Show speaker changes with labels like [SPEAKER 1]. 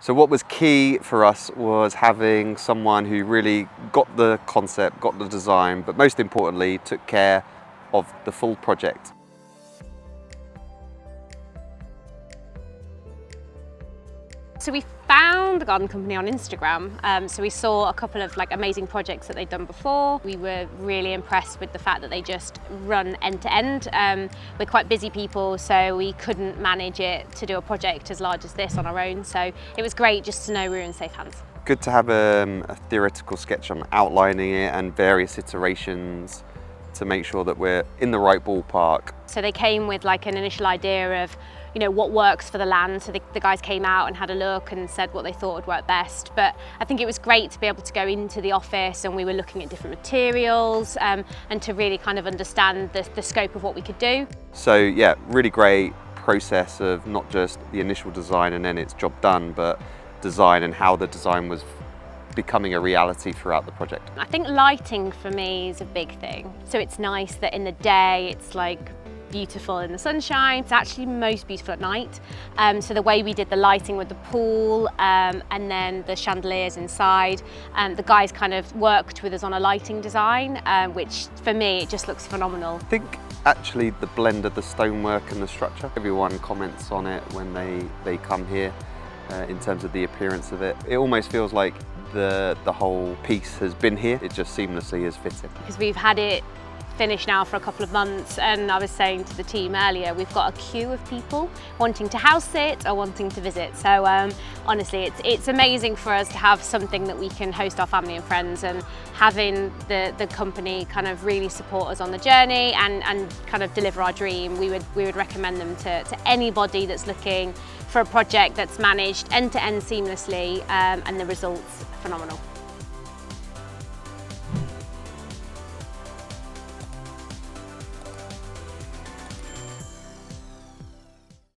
[SPEAKER 1] So what was key for us was having someone who really got the concept, got the design, but most importantly, took care of the full project.
[SPEAKER 2] So we found the garden company on Instagram. So we saw a couple of amazing projects that they'd done before. We were really impressed with the fact that they just run end to end. We're quite busy people, so we couldn't manage it to do a project as large as this on our own. So it was great just to know we were in safe hands.
[SPEAKER 1] Good to have a theoretical sketch on outlining it and various iterations to make sure that we're in the right ballpark.
[SPEAKER 2] So they came with an initial idea of what works for the land. So the guys came out and had a look and said what they thought would work best. But I think it was great to be able to go into the office and we were looking at different materials and to really kind of understand the scope of what we could do.
[SPEAKER 1] So yeah, really great process of not just the initial design and then it's job done, but design and how the design was becoming a reality throughout the project.
[SPEAKER 2] I think lighting for me is a big thing. So it's nice that in the day it's beautiful in the sunshine. It's actually most beautiful at night. So the way we did the lighting with the pool and then the chandeliers inside, the guys kind of worked with us on a lighting design, which for me, it just looks phenomenal.
[SPEAKER 1] I think actually the blend of the stonework and the structure, everyone comments on it when they come here in terms of the appearance of it. It almost feels like the whole piece has been here. It just seamlessly is fitted.
[SPEAKER 2] Because we've had it finished now for a couple of months, and I was saying to the team earlier, we've got a queue of people wanting to house sit or wanting to visit. So honestly, it's amazing for us to have something that we can host our family and friends, and having the company kind of really support us on the journey and kind of deliver our dream. We would recommend them to anybody that's looking for a project that's managed end to end seamlessly, and the results phenomenal.